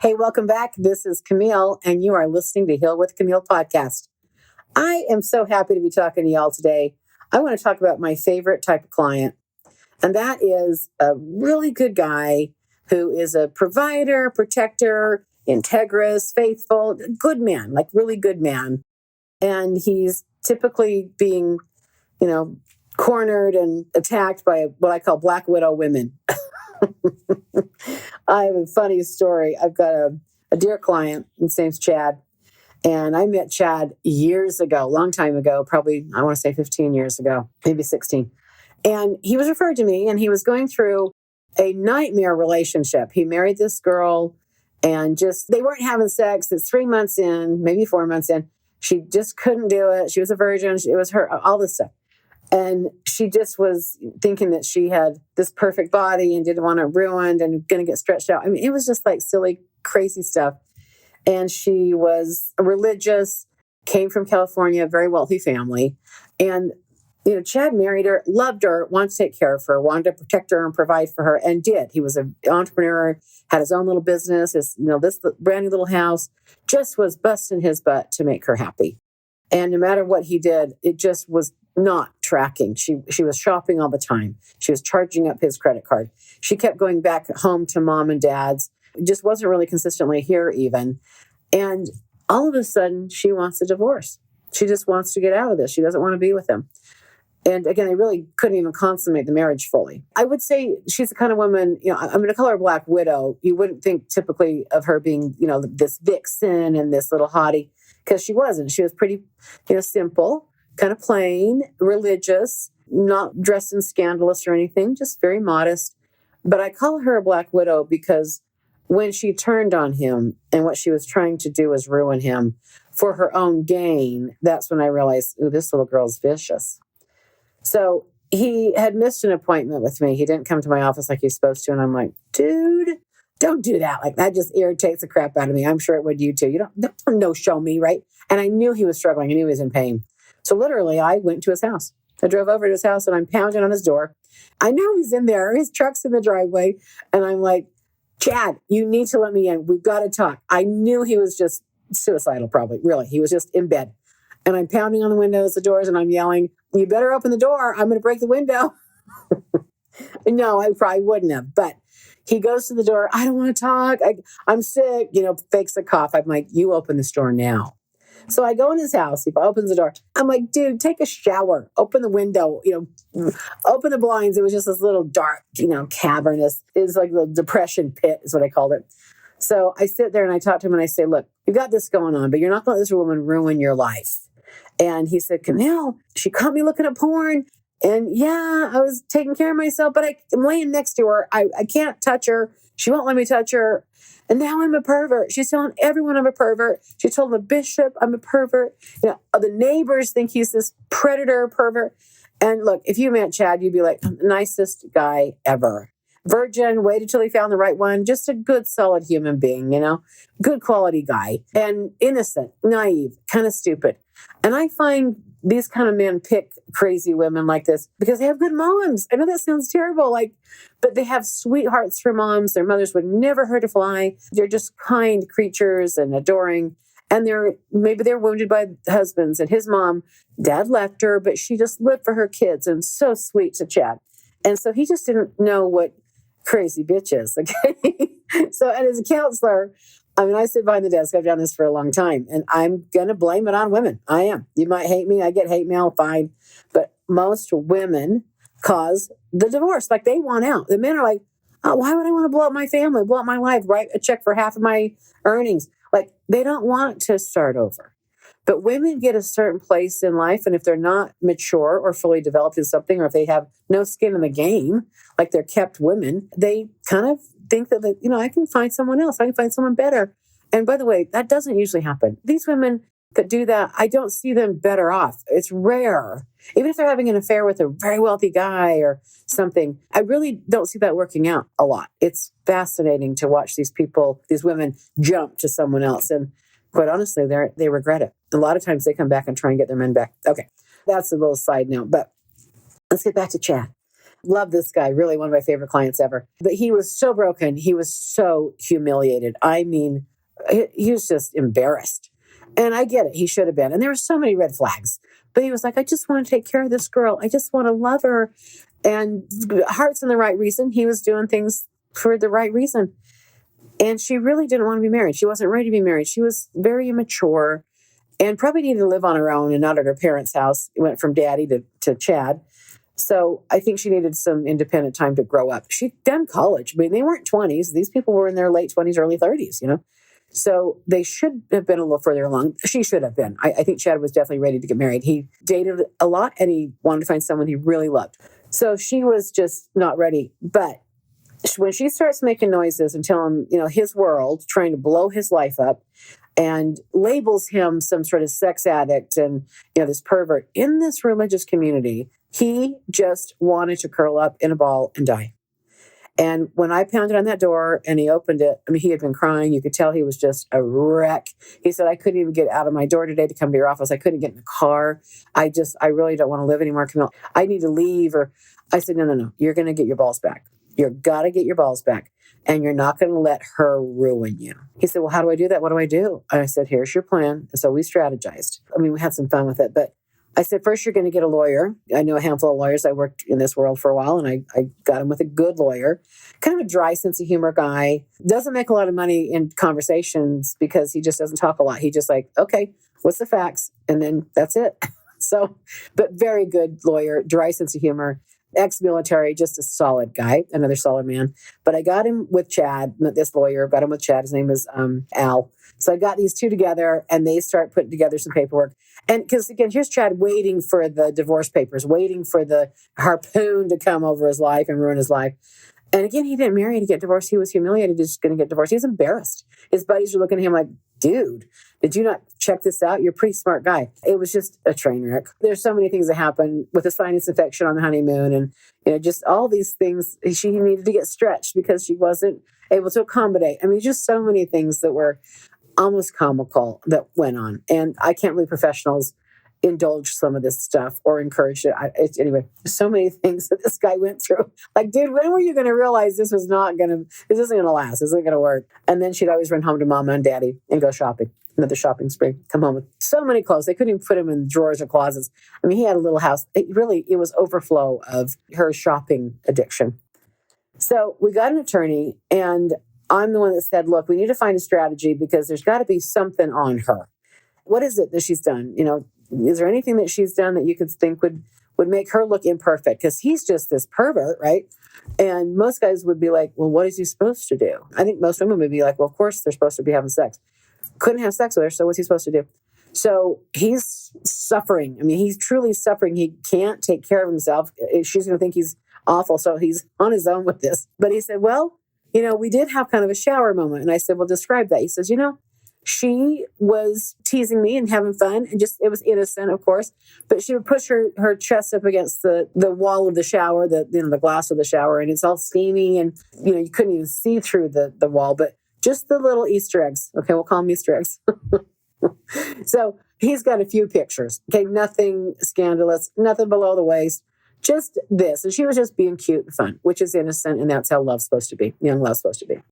Hey, welcome back. This is Kimile, and you are listening to Heal with Kimile podcast. I am so happy to be talking to y'all today. I want to talk about my favorite type of client, and that is a really good guy who is a provider, protector, integrous, faithful, good man, like really good man. And he's typically being, cornered and attacked by what I call Black Widow women. I have a funny story. I've got a dear client. His name's Chad. And I met Chad years ago, long time ago, probably, I want to say 15 years ago, maybe 16. And he was referred to me, and he was going through a nightmare relationship. He married this girl, and they weren't having sex. It's 3 months in, maybe 4 months in. She just couldn't do it. She was a virgin. It was her, all this stuff. And she just was thinking that she had this perfect body and didn't want it ruined and going to get stretched out. I mean, it was just like silly, crazy stuff. And she was religious, came from California, a very wealthy family. And, Chad married her, loved her, wanted to take care of her, wanted to protect her and provide for her, and did. He was an entrepreneur, had his own little business, this brand new little house, just was busting his butt to make her happy. And no matter what he did, it just was not tracking. She was shopping all the time. She was charging up his credit card. She kept going back home to mom and dad's. It just wasn't really consistently here even. And all of a sudden, she wants a divorce. She just wants to get out of this. She doesn't want to be with him. And again, I really couldn't even consummate the marriage fully. I would say she's the kind of woman, I'm going to call her Black Widow. You wouldn't think typically of her being, this vixen and this little hottie, because she wasn't. She was pretty, simple, kind of plain, religious, not dressed in scandalous or anything, just very modest. But I call her a Black Widow because when she turned on him and what she was trying to do was ruin him for her own gain, that's when I realized, ooh, this little girl's vicious. So he had missed an appointment with me. He didn't come to my office like he's supposed to. And I'm like, dude, don't do that. Like, that just irritates the crap out of me. I'm sure it would you too. You don't no show me, right? And I knew he was struggling. I knew he was in pain. So literally, I went to his house. I drove over to his house and I'm pounding on his door. I know he's in there. His truck's in the driveway. And I'm like, Chad, you need to let me in. We've got to talk. I knew he was just suicidal, probably. Really, he was just in bed. And I'm pounding on the windows, the doors, and I'm yelling, you better open the door. I'm going to break the window. No, I probably wouldn't have. But he goes to the door. I don't want to talk. I'm sick, fakes a cough. I'm like, you open this door now. So I go in his house. He opens the door. I'm like, dude, take a shower. Open the window, open the blinds. It was just this little dark, cavernous. It was like the depression pit is what I called it. So I sit there and I talk to him and I say, look, you've got this going on, but you're not going to let this woman ruin your life. And he said, Kimile, she caught me looking at porn. And yeah, I was taking care of myself, but I'm laying next to her. I can't touch her. She won't let me touch her. And now I'm a pervert. She's telling everyone I'm a pervert. She told the bishop I'm a pervert. The neighbors think he's this predator pervert. And look, if you met Chad, you'd be like, nicest guy ever. Virgin, waited till he found the right one. Just a good, solid human being, good quality guy. And innocent, naive, kind of stupid. And I find these kind of men pick crazy women like this because they have good moms. I know that sounds terrible, but they have sweethearts for moms. Their mothers would never hurt a fly. They're just kind creatures and adoring. And maybe they're wounded by husbands. And his mom, dad left her, but she just lived for her kids and so sweet to Chad. And so he just didn't know what crazy bitch is. Okay. So, and as a counselor, I sit behind the desk. I've done this for a long time, and I'm going to blame it on women. I am. You might hate me. I get hate mail, fine. But most women cause the divorce. Like, they want out. The men are like, oh, why would I want to blow up my family, blow up my life, write a check for half of my earnings? Like, they don't want to start over. But women get a certain place in life, and if they're not mature or fully developed in something, or if they have no skin in the game, like they're kept women, they kind of think that, I can find someone else. I can find someone better. And by the way, that doesn't usually happen. These women that do that, I don't see them better off. It's rare. Even if they're having an affair with a very wealthy guy or something, I really don't see that working out a lot. It's fascinating to watch these women jump to someone else. And quite honestly, they regret it. A lot of times they come back and try and get their men back. Okay, that's a little side note. But let's get back to Chad. Love this guy, really one of my favorite clients ever. But he was so broken. He was so humiliated. I mean, he was just embarrassed. And I get it. He should have been. And there were so many red flags. But he was like, I just want to take care of this girl. I just want to love her. And heart's in the right reason. He was doing things for the right reason. And she really didn't want to be married. She wasn't ready to be married. She was very immature and probably needed to live on her own and not at her parents' house. It went from daddy to Chad. So I think she needed some independent time to grow up. She'd done college. I mean, they weren't 20s. These people were in their late 20s, early 30s, So they should have been a little further along. She should have been. I think Chad was definitely ready to get married. He dated a lot and he wanted to find someone he really loved. So she was just not ready. But when she starts making noises and telling him, his world, trying to blow his life up, and labels him some sort of sex addict and, this pervert in this religious community, he just wanted to curl up in a ball and die. And when I pounded on that door and he opened it, I mean, he had been crying. You could tell he was just a wreck. He said, I couldn't even get out of my door today to come to your office. I couldn't get in the car. I really don't want to live anymore, Kimile. I need to leave. Or I said, no. You're going to get your balls back. You've got to get your balls back. And you're not going to let her ruin you. He said, well, how do I do that? What do I do? And I said, here's your plan. And so we strategized. I mean, we had some fun with it, but I said, first, you're going to get a lawyer. I know a handful of lawyers. I worked in this world for a while, and I got him with a good lawyer. Kind of a dry sense of humor guy. Doesn't make a lot of money in conversations because he just doesn't talk a lot. He just like, okay, what's the facts? And then that's it. So, but very good lawyer, dry sense of humor. Ex-military, just a solid guy, another solid man. But I got him with Chad, this lawyer, got him with Chad. His name is Al. So I got these two together and they start putting together some paperwork. And because again, here's Chad waiting for the divorce papers, waiting for the harpoon to come over his life and ruin his life. And again, he didn't marry to get divorced. He was humiliated. He's going to get divorced. He was embarrassed. His buddies were looking at him like, dude, did you not check this out? You're a pretty smart guy. It was just a train wreck. There's so many things that happened with a sinus infection on the honeymoon and, just all these things. She needed to get stretched because she wasn't able to accommodate. I mean, just so many things that were almost comical that went on. And I can't believe professionals indulge some of this stuff or encourage it. Anyway, so many things that this guy went through. Like, dude, when were you going to realize this isn't going to last? This isn't going to work. And then she'd always run home to mama and daddy and go shopping. Another shopping spree. Come home with so many clothes. They couldn't even put them in drawers or closets. I mean, he had a little house. It was overflow of her shopping addiction. So we got an attorney and I'm the one that said, look, we need to find a strategy because there's got to be something on her. What is it that she's done? Is there anything that she's done that you could think would make her look imperfect? Because he's just this pervert, right? And most guys would be like, well, what is he supposed to do? I think most women would be like, well, of course they're supposed to be having sex. Couldn't have sex with her, so what's he supposed to do? So he's suffering. I mean, he's truly suffering. He can't take care of himself. She's going to think he's awful, so he's on his own with this. But he said, well, we did have kind of a shower moment. And I said, well, describe that. He says, she was teasing me and having fun and it was innocent, of course, but she would push her chest up against the wall of the shower, the glass of the shower, and it's all steamy and, you couldn't even see through the wall, but just the little Easter eggs. Okay, we'll call them Easter eggs. So he's got a few pictures. Okay, nothing scandalous, nothing below the waist, just this. And she was just being cute and fun, which is innocent, and that's how love's supposed to be, young love's supposed to be.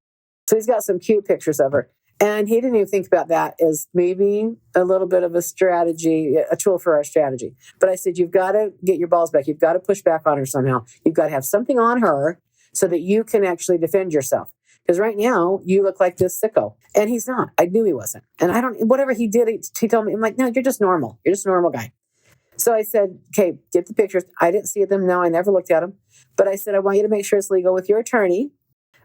So he's got some cute pictures of her. And he didn't even think about that as maybe a little bit of a strategy, a tool for our strategy. But I said, you've got to get your balls back. You've got to push back on her somehow. You've got to have something on her so that you can actually defend yourself. Because right now, you look like this sicko. And he's not. I knew he wasn't. And whatever he did, he told me, I'm like, no, you're just normal. You're just a normal guy. So I said, okay, get the pictures. I didn't see them. No, I never looked at them. But I said, I want you to make sure it's legal with your attorney.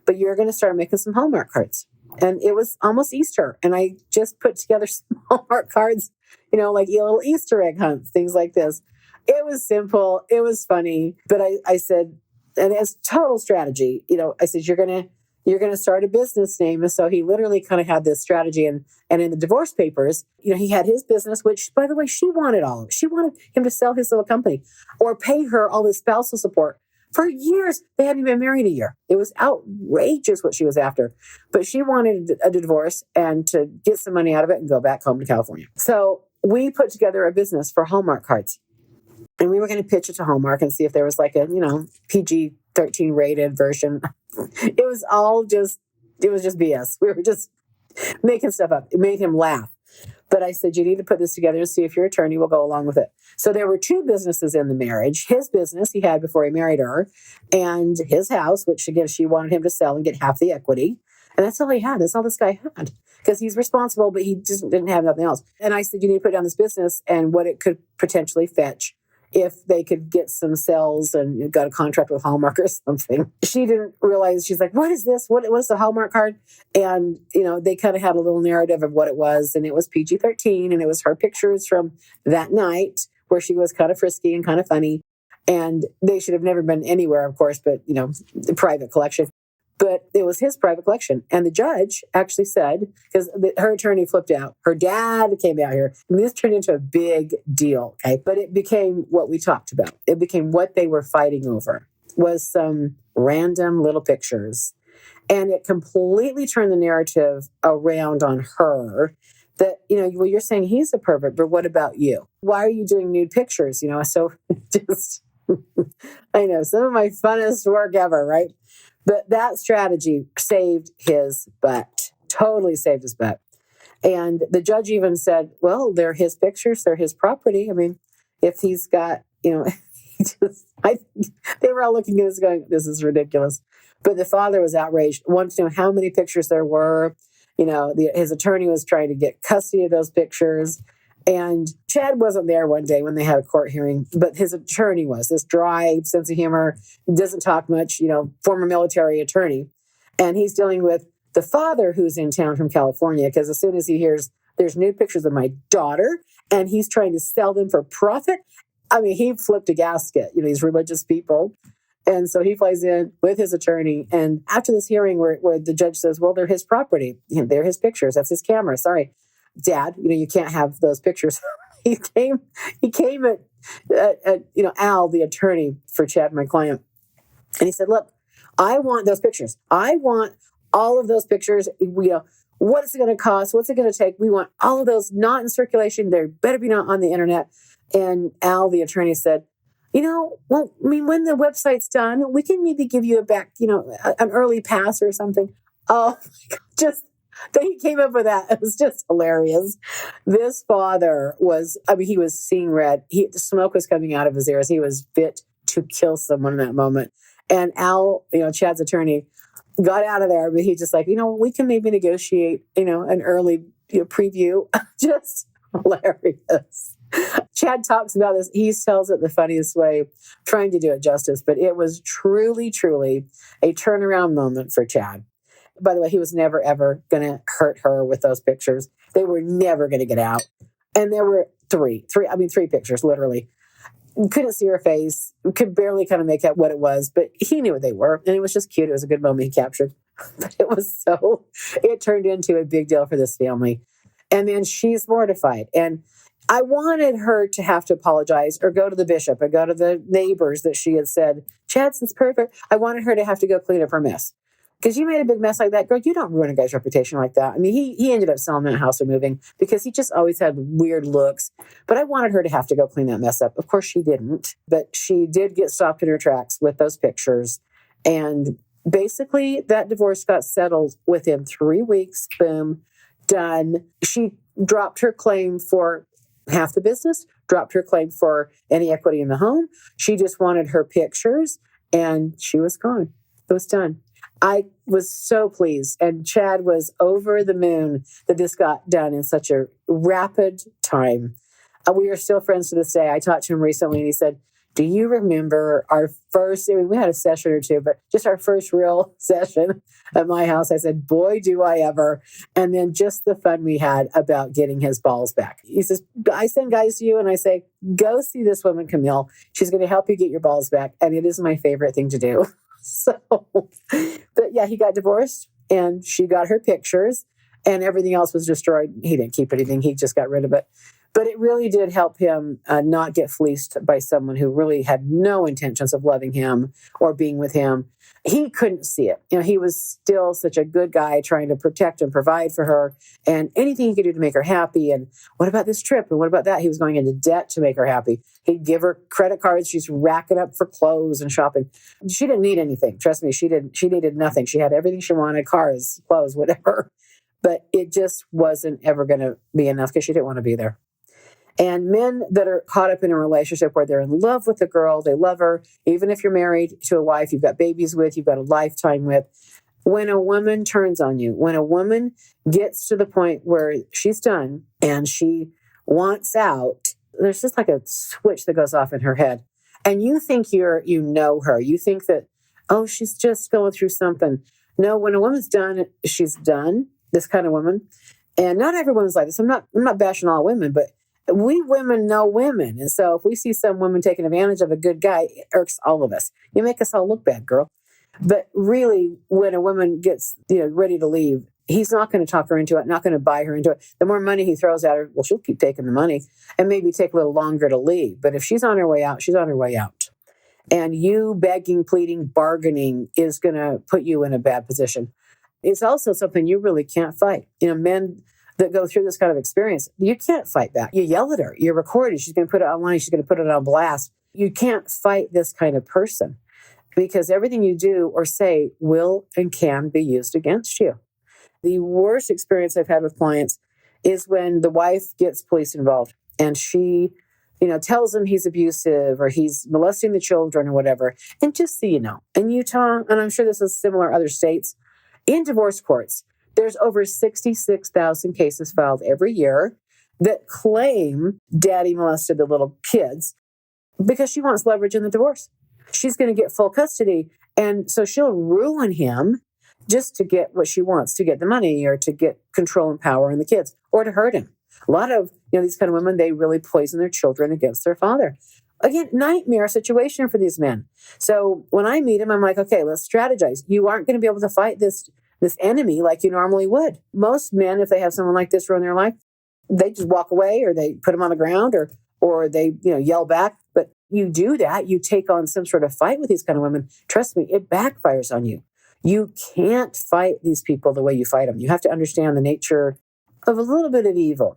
But you're going to start making some Hallmark cards. And it was almost Easter. And I just put together some Hallmark cards, like little Easter egg hunts, things like this. It was simple. It was funny. But I said, and as total strategy, I said, you're going to start a business name. And so he literally kind of had this strategy. And in the divorce papers, he had his business, which, by the way, she wanted all of it. She wanted him to sell his little company or pay her all the spousal support. For years, they hadn't been married a year. It was outrageous what she was after. But she wanted a divorce and to get some money out of it and go back home to California. So we put together a business for Hallmark cards. And we were going to pitch it to Hallmark and see if there was like a, PG-13 rated version. It was just BS. We were just making stuff up. It made him laugh. But I said, you need to put this together and see if your attorney will go along with it. So there were two businesses in the marriage. His business he had before he married her, and his house, which again, she wanted him to sell and get half the equity. And that's all he had. That's all this guy had. Because he's responsible, but he just didn't have nothing else. And I said, you need to put down this business and what it could potentially fetch if they could get some sales and got a contract with Hallmark or something. She didn't realize, she's like, what is this? What's the Hallmark card? And, they kind of had a little narrative of what it was. And it was PG-13. And it was her pictures from that night where she was kind of frisky and kind of funny. And they should have never been anywhere, of course, but, the private collection. But it was his private collection. And the judge actually said, because her attorney flipped out, her dad came out here. And this turned into a big deal. Okay. But it became what we talked about. It became what they were fighting over was some random little pictures. And it completely turned the narrative around on her that, well, you're saying he's a pervert, but what about you? Why are you doing nude pictures? So just, I know, some of my funnest work ever, right? But that strategy saved his butt, totally saved his butt. And the judge even said, well, they're his pictures, they're his property. I mean, if he's got, they were all looking at this going, this is ridiculous. But the father was outraged, wanted to know how many pictures there were. His attorney was trying to get custody of those pictures. And Chad wasn't there one day when they had a court hearing, but his attorney was. This dry sense of humor, doesn't talk much, former military attorney. And he's dealing with the father who's in town from California, because as soon as he hears there's nude pictures of my daughter and he's trying to sell them for profit, I mean, he flipped a gasket, these religious people. And so he flies in with his attorney. And after this hearing where the judge says, well, they're his property, they're his pictures, that's his camera, sorry. Dad, you can't have those pictures. he came at Al, the attorney for Chad, my client. And he said, look, I want those pictures. I want all of those pictures. What is it going to cost? What's it going to take? We want all of those not in circulation. They better be not on the internet. And Al, the attorney said, when the website's done, we can maybe give you an early pass or something. Oh, my God, then he came up with that. It was just hilarious. This father he was seeing red. The smoke was coming out of his ears. He was fit to kill someone in that moment. And Al, Chad's attorney, got out of there, but he just we can maybe negotiate, an early preview. Just hilarious. Chad talks about this. He tells it the funniest way, trying to do it justice, but it was truly, truly a turnaround moment for Chad. By the way, he was never, ever going to hurt her with those pictures. They were never going to get out. And there were three pictures, literally. Couldn't see her face, could barely kind of make out what it was, but he knew what they were. And it was just cute. It was a good moment he captured. But it turned into a big deal for this family. And then she's mortified. And I wanted her to have to apologize or go to the bishop or go to the neighbors that she had said, Chadson's perfect. I wanted her to have to go clean up her mess. Because you made a big mess like that, girl, you don't ruin a guy's reputation like that. I mean, he ended up selling that house and moving because he just always had weird looks. But I wanted her to have to go clean that mess up. Of course, she didn't. But she did get stopped in her tracks with those pictures. And basically, that divorce got settled within 3 weeks. Boom, done. She dropped her claim for half the business, dropped her claim for any equity in the home. She just wanted her pictures, and she was gone. It was done. I was so pleased, and Chad was over the moon that this got done in such a rapid time. We are still friends to this day. I talked to him recently, and he said, do you remember our first, we had a session or two, but just our first real session at my house? I said, boy, do I ever. And then just the fun we had about getting his balls back. He says, I send guys to you and I say, go see this woman, Kimile. She's going to help you get your balls back. And it is my favorite thing to do. So, but yeah, he got divorced and she got her pictures and everything else was destroyed. He didn't keep anything. He just got rid of it. But it really did help him not get fleeced by someone who really had no intentions of loving him or being with him. He couldn't see it. He was still such a good guy trying to protect and provide for her and anything he could do to make her happy. And what about this trip? And what about that? He was going into debt to make her happy. He'd give her credit cards. She's racking up for clothes and shopping. She didn't need anything. Trust me, she needed nothing. She had everything she wanted, cars, clothes, whatever. But it just wasn't ever going to be enough because she didn't want to be there. And men that are caught up in a relationship where they're in love with the girl, they love her, even if you're married to a wife, you've got babies with, you've got a lifetime with. When a woman turns on you, when a woman gets to the point where she's done and she wants out, there's just like a switch that goes off in her head. And you think you know her. You think that, oh, she's just going through something. No, when a woman's done, she's done, this kind of woman. And not every woman's like this. I'm not bashing all women, but we women know women. And so if we see some woman taking advantage of a good guy, it irks all of us. You make us all look bad, girl. But really, when a woman gets ready to leave, he's not going to talk her into it, not going to buy her into it. The more money he throws at her, well, she'll keep taking the money and maybe take a little longer to leave. But if she's on her way out, she's on her way out. And you begging, pleading, bargaining is going to put you in a bad position. It's also something you really can't fight. Men that go through this kind of experience, you can't fight back. You yell at her, you're recorded, she's going to put it online, she's going to put it on blast. You can't fight this kind of person because everything you do or say will and can be used against you. The worst experience I've had with clients is when the wife gets police involved and she, tells him he's abusive or he's molesting the children or whatever. And just so you know, in Utah, and I'm sure this is similar in other states, in divorce courts, there's over 66,000 cases filed every year that claim daddy molested the little kids because she wants leverage in the divorce. She's going to get full custody. And so she'll ruin him just to get what she wants, to get the money or to get control and power in the kids or to hurt him. A lot of these kind of women, they really poison their children against their father. Again, nightmare situation for these men. So when I meet them, I'm like, okay, let's strategize. You aren't going to be able to fight this enemy like you normally would. Most men, if they have someone like this ruin their life, they just walk away or they put them on the ground or they yell back. But you do that, you take on some sort of fight with these kind of women. Trust me, it backfires on you. You can't fight these people the way you fight them. You have to understand the nature of a little bit of evil.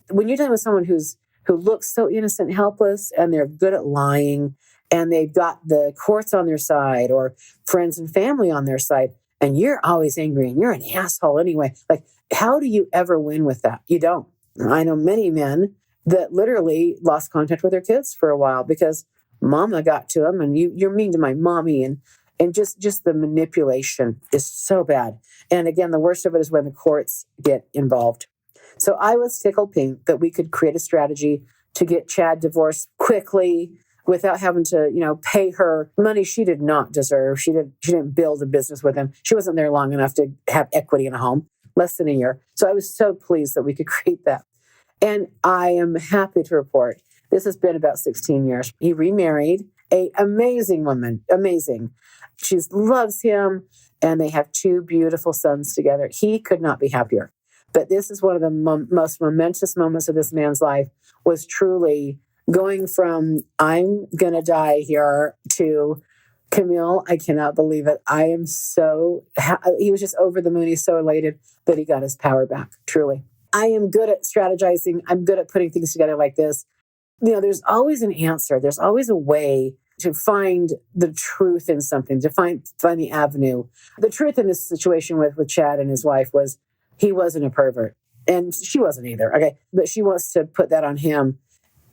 When you're dealing with someone who looks so innocent, helpless, and they're good at lying, and they've got the courts on their side or friends and family on their side, and you're always angry and you're an asshole anyway. Like, how do you ever win with that? You don't. I know many men that literally lost contact with their kids for a while because mama got to them and you're mean to my mommy and just the manipulation is so bad. And again, the worst of it is when the courts get involved. So I was tickled pink that we could create a strategy to get Chad divorced quickly without having to, pay her money she did not deserve. She didn't build a business with him. She wasn't there long enough to have equity in a home, less than a year. So I was so pleased that we could create that. And I am happy to report this has been about 16 years. He remarried an amazing woman, amazing. She loves him, and they have 2 beautiful sons together. He could not be happier. But this is one of the most momentous moments of this man's life, was truly going from I'm going to die here to Kimile, I cannot believe it. I am he was just over the moon. He's so elated that he got his power back, truly. I am good at strategizing. I'm good at putting things together like this. There's always an answer. There's always a way to find the truth in something, to find the avenue. The truth in this situation with Chad and his wife was he wasn't a pervert. And she wasn't either. Okay. But she wants to put that on him.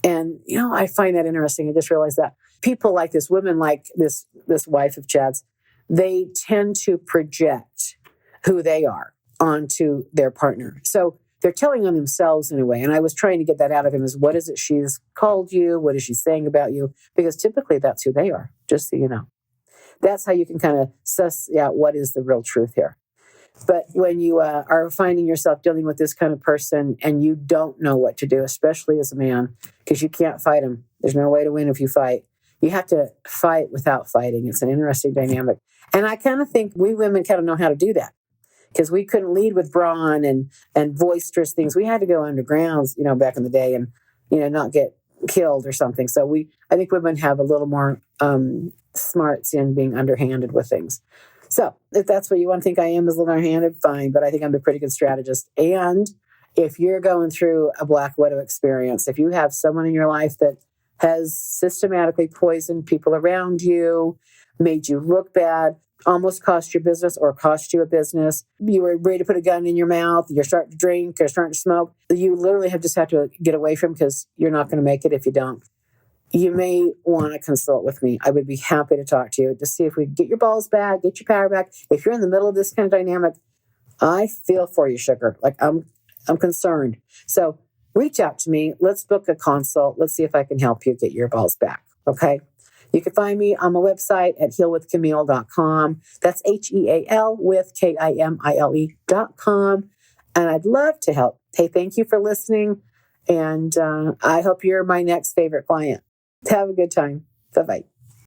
And, I find that interesting. I just realized that people like this, women like this wife of Chad's, they tend to project who they are onto their partner. So they're telling on themselves in a way. And I was trying to get that out of him is what is it she's called you? What is she saying about you? Because typically that's who they are, just so you know. That's how you can kind of suss out what is the real truth here. But when you are finding yourself dealing with this kind of person and you don't know what to do, especially as a man, because you can't fight him. There's no way to win if you fight. You have to fight without fighting. It's an interesting dynamic. And I kind of think we women kind of know how to do that. because we couldn't lead with brawn and boisterous things. We had to go undergrounds, back in the day, and not get killed or something. So I think women have a little more smarts in being underhanded with things. So if that's what you want to think I am, is a little underhanded, fine. But I think I'm a pretty good strategist. And if you're going through a Black Widow experience, if you have someone in your life that has systematically poisoned people around you, made you look bad, almost cost your business or cost you a business, you were ready to put a gun in your mouth, you're starting to drink, you're starting to smoke, you literally have to get away from, because you're not going to make it if you don't. You may want to consult with me. I would be happy to talk to you to see if we can get your balls back, get your power back. If you're in the middle of this kind of dynamic, I feel for you, sugar. Like I'm concerned. So reach out to me. Let's book a consult. Let's see if I can help you get your balls back. Okay. You can find me on my website at healwithkimile.com. That's HEAL with KIMILE.com. And I'd love to help. Hey, thank you for listening. And I hope you're my next favorite client. Have a good time. Bye-bye.